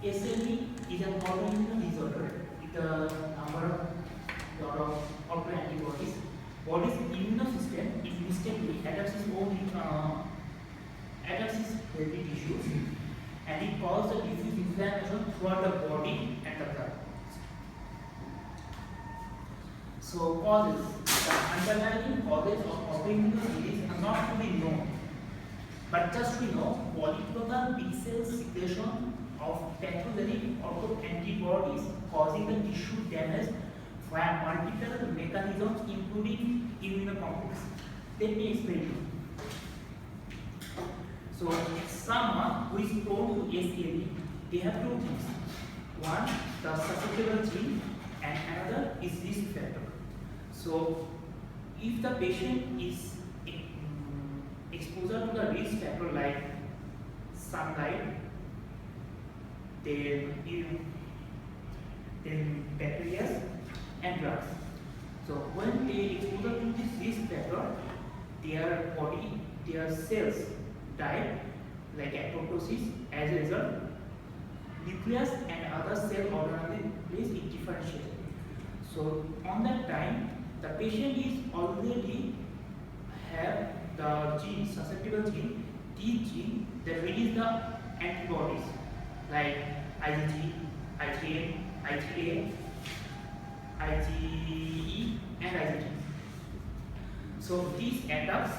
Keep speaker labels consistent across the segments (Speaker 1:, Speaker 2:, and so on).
Speaker 1: SLE is an autoimmune disorder with a number of autoantibodies. Body's immune system is mistakenly attacks its own attacks its healthy tissues, and it causes a diffuse inflammation throughout the body and the blood. So causes, the underlying causes of autoimmune disease are not fully known, but just we know polyclonal B cell secretion of pathogenic autoantibodies causing the tissue damage via multiple mechanisms including immunocomplex. Let me explain. So someone who is prone to SLE, they have two things. One, the susceptible gene, and another is risk factor. So if the patient is exposure to the risk factor like sunlight, then bacteria and drugs. So when they exposure to this risk factor, their body, their cells die like apoptosis. As a result, nucleus and other cell organelles is differentiated. So on that time, the patient is already have the gene, susceptible gene, these genes that release the antibodies like IgG, IgM, IgA, IgE and IgG. So these attacks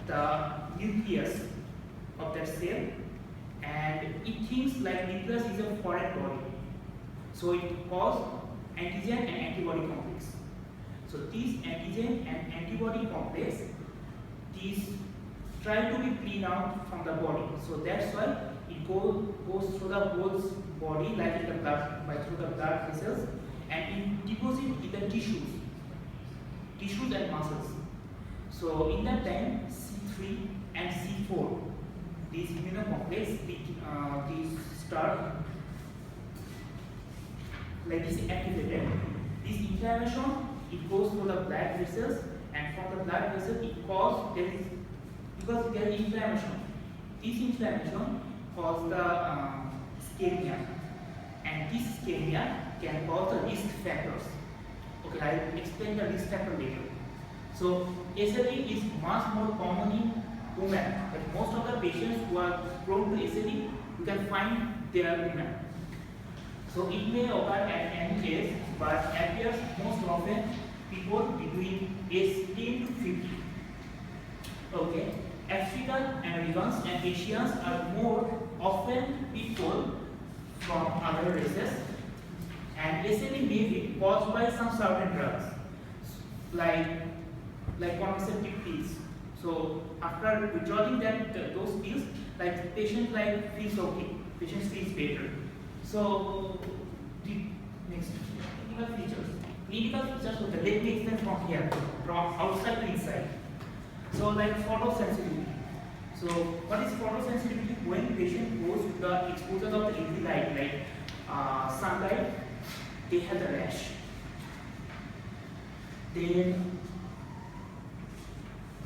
Speaker 1: the nucleus of that cell, and it thinks like nucleus is a foreign body. So it causes antigen and antibody complex. So these antigen and antibody complex, these try to be cleaned out from the body. So that's why it goes through the whole body like in the blood, through the blood vessels, and it deposits in the tissues and muscles. So in that time, C3 and C4, these immunocomplex, these start like this activated. This inflammation, it goes through the blood vessels, and from the blood vessel it causes because there is inflammation. This inflammation causes the ischemia, and this ischemia can cause the risk factors. Okay, I will explain the risk factor later. So SLE is much more common in women. But most of the patients who are prone to SLE, you can find they are women. So it may occur at any age, but appears most often people between age 10 to 50. Okay, African Americans and Asians are more often people from other races, and SLE may be caused by some certain drugs, like contraceptive pills. So after withdrawing those pills, like patient feels okay, patient feels better. So the next clinical features. Clinical features, okay, let me explain from here, from outside to inside. So like photosensitivity. So what is photosensitivity? When patient goes to the exposure of the UV light, like sunlight, they have the rash. Then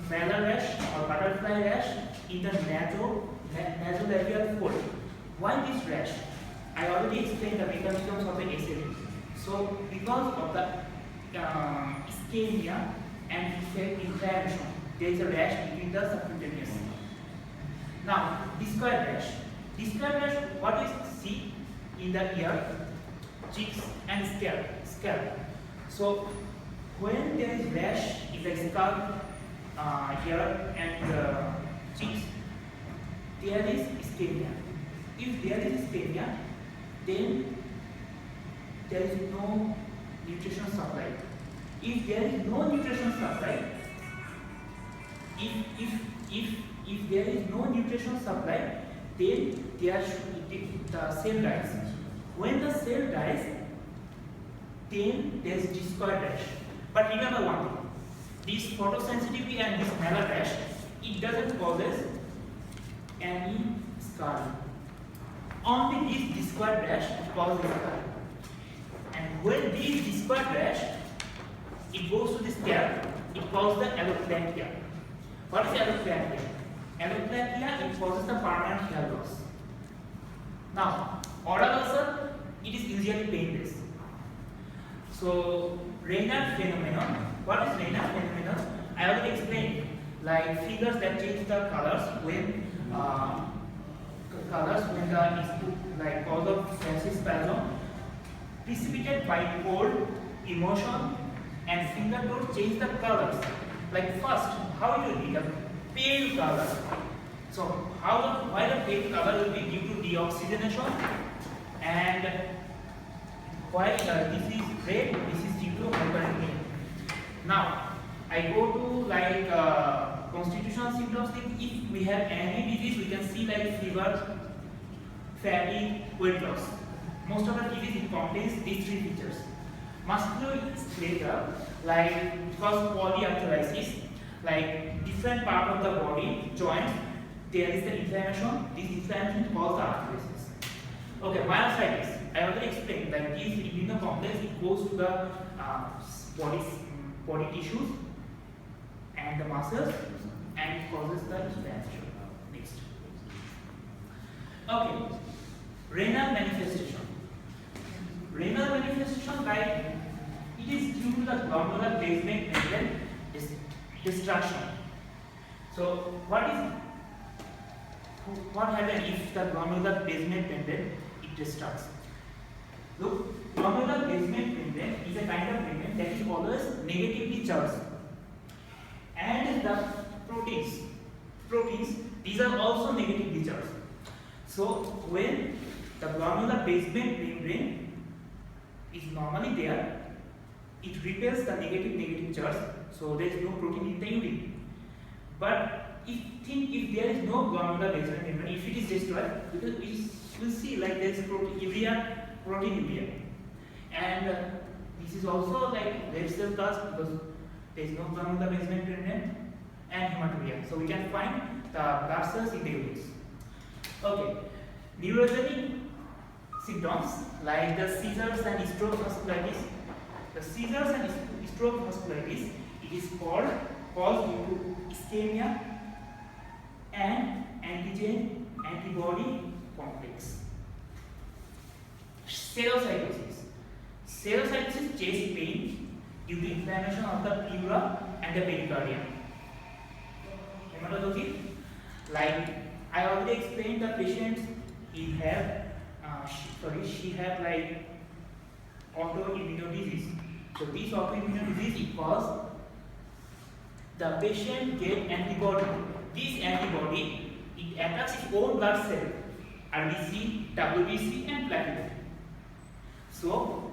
Speaker 1: malar rash or butterfly rash in the nasolabial fold. Why this rash? I already explained the mechanisms of the SLE. So because of the ischemia and inflammation, there is a rash between the subcutaneous. Now, discoid rash. Discoid rash, what is see in the ear, cheeks and scalp. So when there is rash in the scalp, ear and cheeks, there is ischemia. If there is ischemia, then there is no nutrition supply. If there is no nutrition supply, if there is no nutrition supply, then the cell dies. When the cell dies, then there is discoid rash. But remember one thing: this photosensitivity and this malar rash, it doesn't causes any scarring. Only this discoid rash causes scarring. And when this discoid rash, it goes to the scalp, it causes the alopecia. What is alopecia? Alopecia, it causes the permanent hair loss. Now, Oral ulcer, it is usually painless. So Raynaud phenomenon. What is Raynaud phenomenon? I already explained, like figures that change the colors when the like cause of sensory spasm precipitated by cold, emotion, and finger toes change the colors. Like first, how it will be the pale color. So why the pale color will be due to deoxygenation, and why this is red, this is due to hyperemia. Now I go to like constitutional symptoms. If we have any disease, we can see like fever, fatigue, weight loss. Most of the disease it contains these three features. Musculoskeletal, like because polyarthritis, like different part of the body, joints, there is the inflammation. This inflammation causes the arthritis. Okay, myositis. I already explained that this immunocomplex it goes to the body tissues and the muscles and it causes the inflammation. Next. Okay, renal manifestation. Renal manifestation, like it is due to the glomerular basement membrane destruction. So what happens if the glomerular basement membrane it destructs? Look, glomerular basement membrane is a kind of membrane that is always negatively charged, and the proteins these are also negatively charged. So when the glomerular basement membrane is normally there, it repels the negative charge, so there is no protein in the urine. But if there is no glomerular basement membrane, if it is destroyed, because we will see like there is protein urea, and this is also like red cell cause because there is no glomerular basement membrane, and hematuria. So we can find the blood cells in the urine. Okay, neurogenic symptoms like the seizures and stroke vasculitis. The seizures and stroke vasculitis, it is caused due to ischemia and antigen-antibody complex. Serositis. Serositis is chest pain due to inflammation of the pleura and the pericardium. Hematology, like I already explained, the patient she have like autoimmune disease. So this autoimmune disease it cause the patient get antibody. This antibody it attacks its own blood cell, RBC, WBC, and platelet. So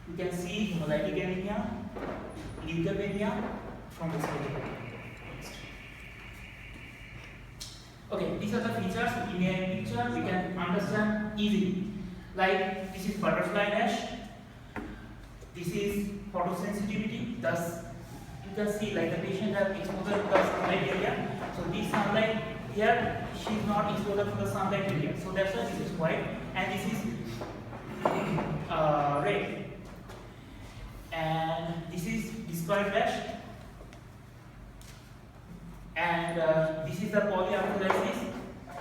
Speaker 1: you can see hemolytic anemia, leukemia from this picture. Okay, these are the features in a picture we can understand easily. Like this is butterfly rash, this is photosensitivity, thus you can see like the patient has exposure to the sunlight area. So this sunlight here, she is not exposed to the sunlight area. So that's why this is white and this is red. And this is discoid rash. And this is the polyarthritis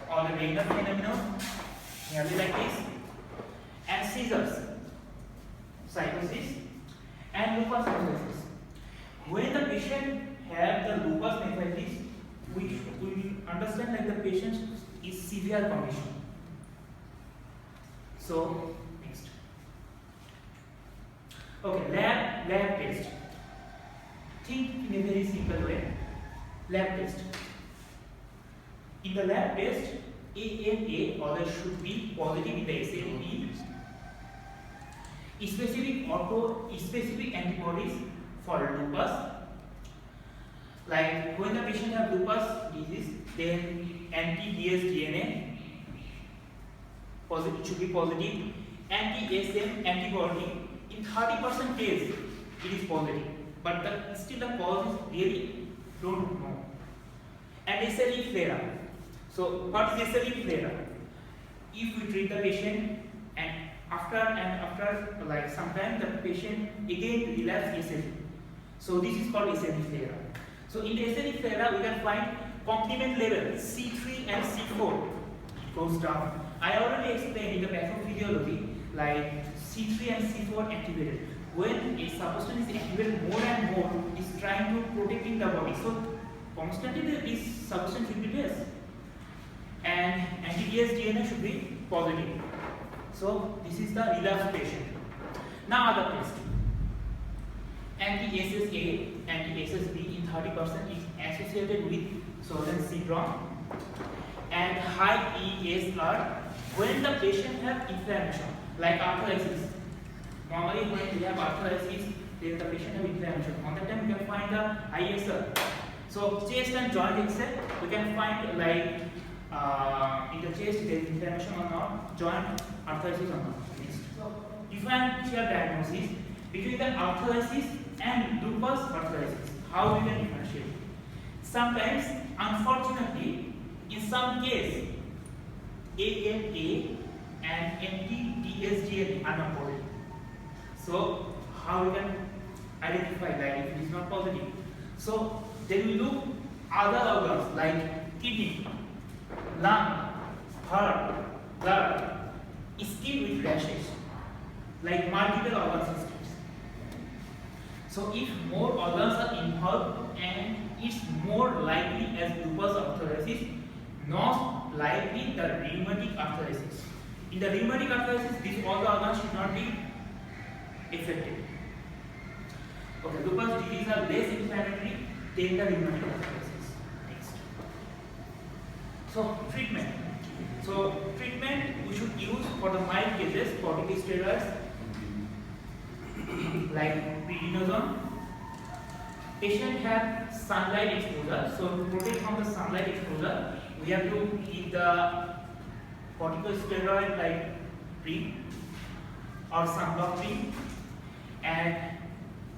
Speaker 1: or the Raynaud phenomenon, nearly like this. And seizures, psychosis, and lupus erythematosus. When the patient have the lupus erythematosus, we understand that the patient is severe condition. So next. Okay, lab test. Think in a very simple way. Lab test. In the lab test, ANA always should be positive in the SAP. Specific antibodies for lupus. Like when the patient have lupus disease, then anti-dsDNA positive should be positive. Anti-SM antibody in 30% case it is positive, but still the cause is really don't know. And SLE flare. So what is SLE flare? If we treat the patient and after like sometime the patient again relapse SLE. So this is called SLE flare. So in the SLE flare we can find complement level C3 and C4 it goes down. I already explained in the pathophysiology, like C3 and C4 activated. When a substance is activated more and more, it is trying to protecting the body. So constantly this substance should be less, and anti-dsDNA should be positive. So this is the relapsed patient. Now other test. Anti-SSA, anti-SSB in 30% is associated with Sjögren's syndrome, and high ESR when the patient have inflammation, like arthritis. Normally when we have arthritis, then the patient have inflammation. On that time we can find the ISR. So chest and joint X-ray, we can find like in the chest there is inflammation or not, joint arthritis or not. So differential diagnosis between the arthritis and lupus erythematosus. How we can differentiate? Sometimes, unfortunately, in some case, ANA and anti-dsDNA are not positive. So how we can identify that if it is not positive? So then we look other organs like kidney, lung, heart, blood, skin with rashes, like multiple organ systems. So if more organs are involved, and it's more likely as lupus erythematosus, not likely the rheumatic arthritis. In the rheumatic arthritis, these all the organs should not be affected. Okay, lupus disease are less inflammatory than the rheumatic arthritis. Next. So treatment. So treatment we should use for the mild cases corticosteroids like prednisone. Patient have sunlight exposure, so to protect from the sunlight exposure, we have to give the corticosteroid like cream or sunblock cream, and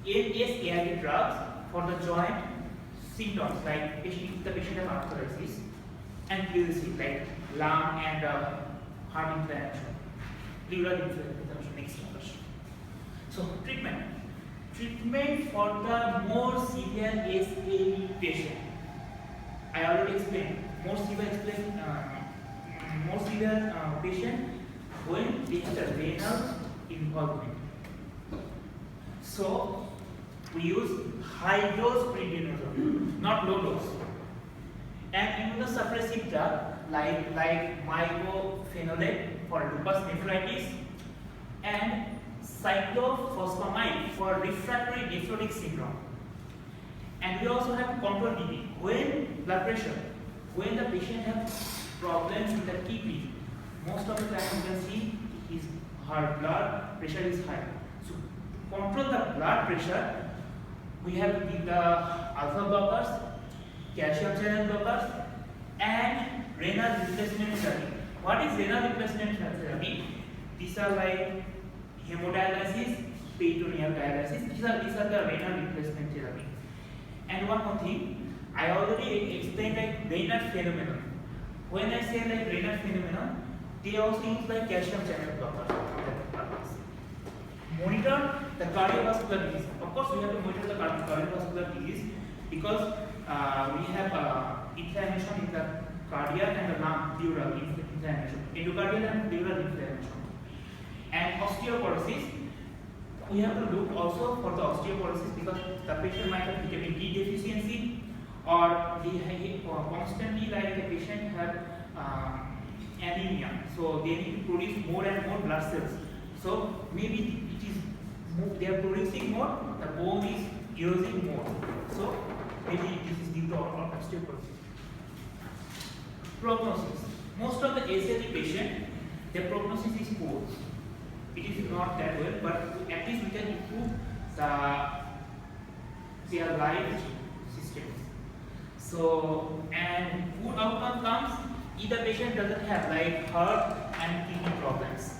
Speaker 1: NSAID drugs for the joint symptoms like if the patient has arthritis, and PLC like lung and heart inflammation, liver inflammation. Next question. So treatment for the more severe SAE patient. I already explained more severe patient when they have the renal involvement. So we use high dose prednisone, not low dose, and immunosuppressive drug like mycophenolate for lupus nephritis and cyclophosphamide for refractory nephrotic syndrome. And we also have control BP when blood pressure, when the patient has problems with the kidney. Most of the time you can see his blood pressure is high. So to control the blood pressure, we have to give the alpha blockers, calcium channel blockers, and renal replacement therapy. What is renal replacement therapy? These are like hemodialysis, peritoneal dialysis. These are the renal replacement therapy. And one more thing, I already explained like renal phenomenon. When I say like renal phenomenon, they also use like calcium channel blockers. Monitor the cardiovascular disease. Of course, we have to monitor the cardiovascular disease because we have inflammation in the cardiac and the lung pleural inflammation, endocardial and pleural inflammation. And osteoporosis, we have to look also for the osteoporosis because the patient might have vitamin D deficiency, or they constantly like the patient have anemia, so they need to produce more and more blood cells. So maybe they are producing more, the bone is using more. So maybe this is due to osteoporosis. Prognosis. Most of the SLE patient, their prognosis is poor. It is not that well, but at least we can improve their life systems. So, and good outcome comes if the patient doesn't have like heart and kidney problems.